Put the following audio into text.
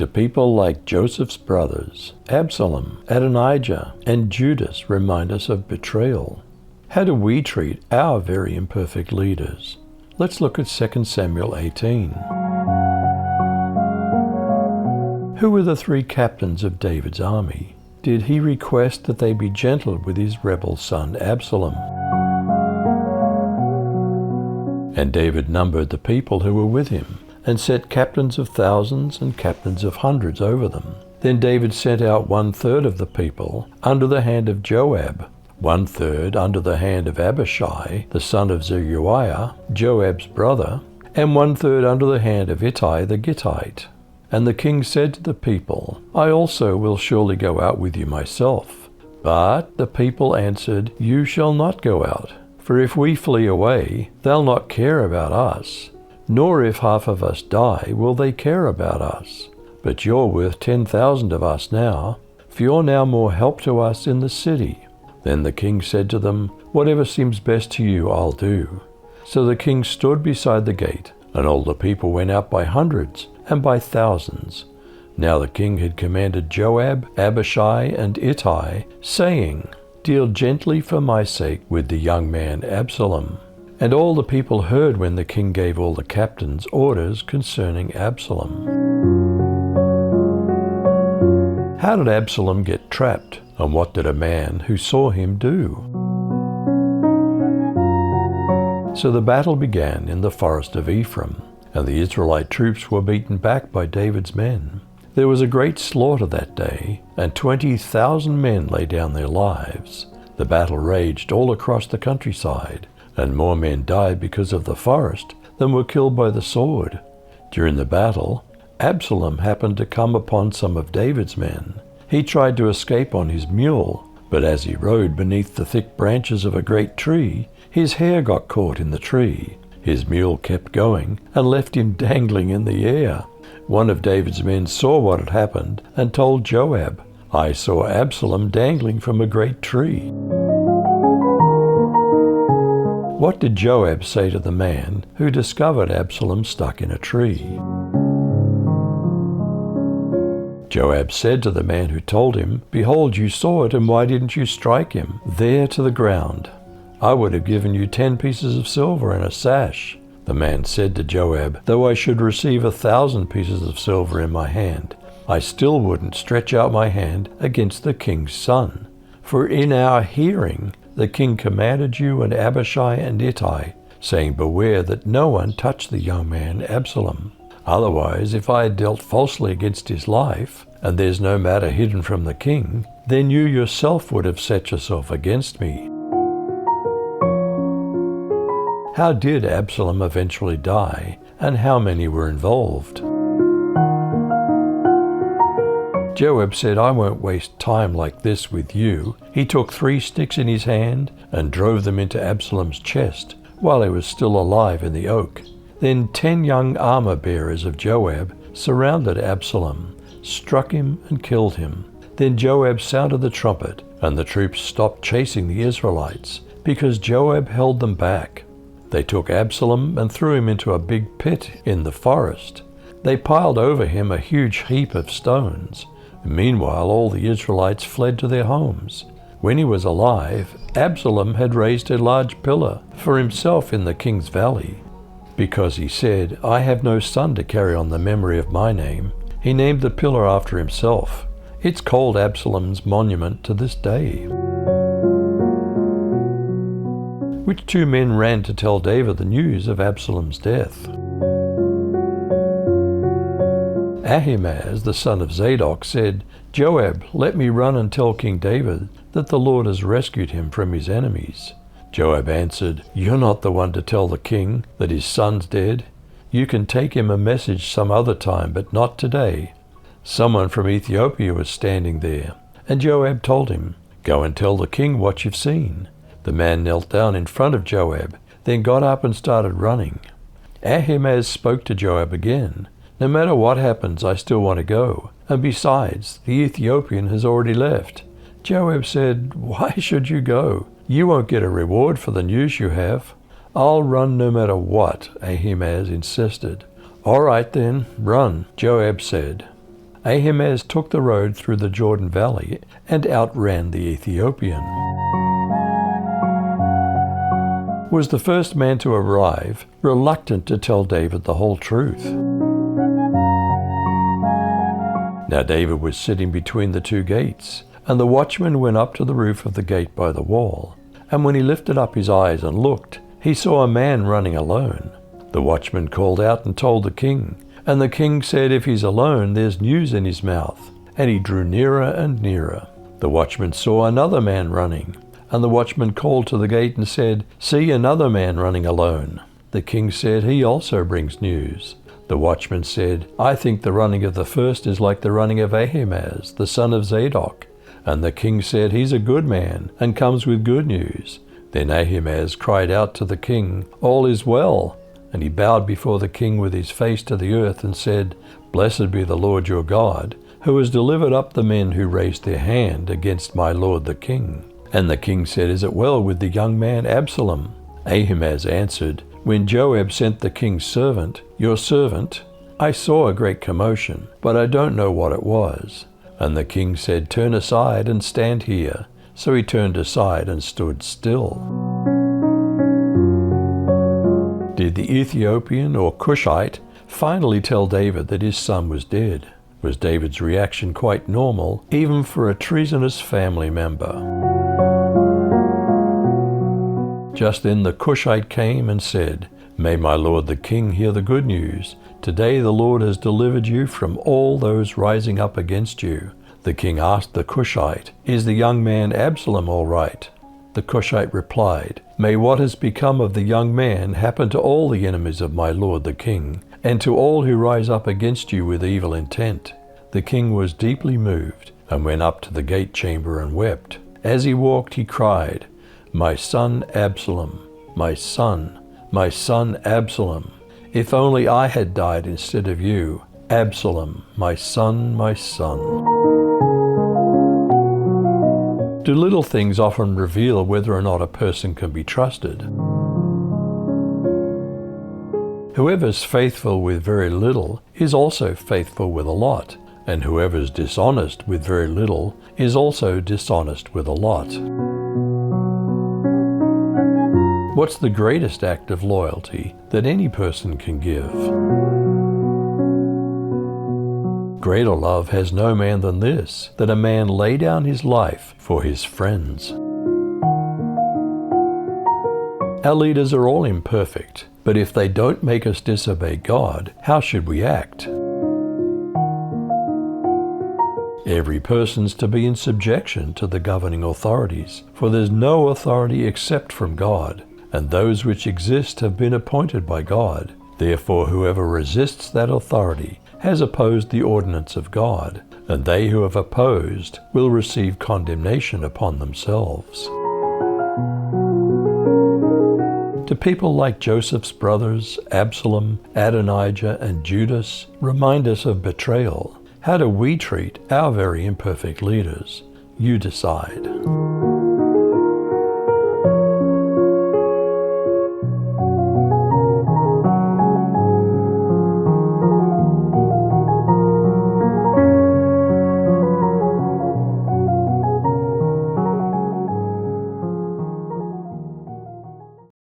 Do people like Joseph's brothers, Absalom, Adonijah, and Judas remind us of betrayal? How do we treat our very imperfect leaders? Let's look at 2 Samuel 18. Who were the three captains of David's army? Did he request that they be gentle with his rebel son Absalom? And David numbered the people who were with him, and set captains of thousands and captains of hundreds over them. Then David sent out 1/3 of the people under the hand of Joab, 1/3 under the hand of Abishai, the son of Zeruiah, Joab's brother, and 1/3 under the hand of Ittai the Gittite. And the king said to the people, I also will surely go out with you myself. But the people answered, You shall not go out, for if we flee away, they'll not care about us, nor if half of us die will they care about us. But you're worth 10,000 of us now, for you're now more help to us in the city. Then the king said to them, Whatever seems best to you, I'll do. So the king stood beside the gate, and all the people went out by hundreds and by thousands. Now the king had commanded Joab, Abishai, and Ittai, saying, Deal gently for my sake with the young man Absalom. And all the people heard when the king gave all the captains orders concerning Absalom. How did Absalom get trapped, and what did a man who saw him do? So the battle began in the forest of Ephraim, and the Israelite troops were beaten back by David's men. There was a great slaughter that day, and 20,000 men lay down their lives. The battle raged all across the countryside, and more men died because of the forest than were killed by the sword. During the battle, Absalom happened to come upon some of David's men. He tried to escape on his mule, but as he rode beneath the thick branches of a great tree, his hair got caught in the tree. His mule kept going and left him dangling in the air. One of David's men saw what had happened and told Joab, I saw Absalom dangling from a great tree. What did Joab say to the man who discovered Absalom stuck in a tree? Joab said to the man who told him, Behold, you saw it, and why didn't you strike him there to the ground? I would have given you 10 pieces of silver and a sash. The man said to Joab, Though I should receive 1,000 pieces of silver in my hand, I still wouldn't stretch out my hand against the king's son. For in our hearing the king commanded you and Abishai and Ittai, saying, Beware that no one touch the young man Absalom. Otherwise, if I had dealt falsely against his life, and there's no matter hidden from the king, then you yourself would have set yourself against me. How did Absalom eventually die, and how many were involved? Joab said, I won't waste time like this with you. He took 3 sticks in his hand and drove them into Absalom's chest while he was still alive in the oak. Then 10 young armor-bearers of Joab surrounded Absalom, struck him and killed him. Then Joab sounded the trumpet, and the troops stopped chasing the Israelites, because Joab held them back. They took Absalom and threw him into a big pit in the forest. They piled over him a huge heap of stones. Meanwhile, all the Israelites fled to their homes. When he was alive, Absalom had raised a large pillar for himself in the king's valley. Because he said, I have no son to carry on the memory of my name, he named the pillar after himself. It's called Absalom's monument to this day. Which 2 men ran to tell David the news of Absalom's death? Ahimaaz, the son of Zadok, said, Joab, let me run and tell King David that the Lord has rescued him from his enemies. Joab answered, You're not the one to tell the king that his son's dead. You can take him a message some other time, but not today. Someone from Ethiopia was standing there, and Joab told him, Go and tell the king what you've seen. The man knelt down in front of Joab, then got up and started running. Ahimaaz spoke to Joab again. No matter what happens, I still want to go. And besides, the Ethiopian has already left. Joab said, Why should you go? You won't get a reward for the news you have. I'll run no matter what, Ahimaaz insisted. All right then, run, Joab said. Ahimaaz took the road through the Jordan Valley and outran the Ethiopian. Was the first man to arrive, reluctant to tell David the whole truth. Now David was sitting between the two gates, and the watchman went up to the roof of the gate by the wall. And when he lifted up his eyes and looked, he saw a man running alone. The watchman called out and told the king, and the king said, "If he's alone, there's news in his mouth." And he drew nearer and nearer. The watchman saw another man running, and the watchman called to the gate and said, "See, another man running alone." The king said, "He also brings news." The watchman said, "I think the running of the first is like the running of Ahimaaz, the son of Zadok." And the king said, "He's a good man, and comes with good news." Then Ahimaaz cried out to the king, "All is well." And he bowed before the king with his face to the earth and said, "Blessed be the Lord your God, who has delivered up the men who raised their hand against my lord the king." And the king said, "Is it well with the young man Absalom?" Ahimaaz answered, "When Joab sent the king's servant, your servant, I saw a great commotion, but I don't know what it was." And the king said, "Turn aside and stand here." So he turned aside and stood still. Did the Ethiopian or Cushite finally tell David that his son was dead? Was David's reaction quite normal, even for a treasonous family member? Just then the Cushite came and said, "May my lord the king hear the good news. Today the Lord has delivered you from all those rising up against you." The king asked the Cushite, "Is the young man Absalom all right?" The Cushite replied, "May what has become of the young man happen to all the enemies of my lord the king, and to all who rise up against you with evil intent." The king was deeply moved, and went up to the gate chamber and wept. As he walked, he cried, "My son Absalom, my son Absalom, if only I had died instead of you. Absalom, my son, my son." Do little things often reveal whether or not a person can be trusted? Whoever's faithful with very little is also faithful with a lot, and whoever's dishonest with very little is also dishonest with a lot. What's the greatest act of loyalty that any person can give? Greater love has no man than this, that a man lay down his life for his friends. Our leaders are all imperfect, but if they don't make us disobey God, how should we act? Every person's to be in subjection to the governing authorities, for there's no authority except from God, and those which exist have been appointed by God. Therefore whoever resists that authority has opposed the ordinance of God, and they who have opposed will receive condemnation upon themselves. Do people like Joseph's brothers, Absalom, Adonijah, and Judas, remind us of betrayal? How do we treat our very imperfect leaders? You decide.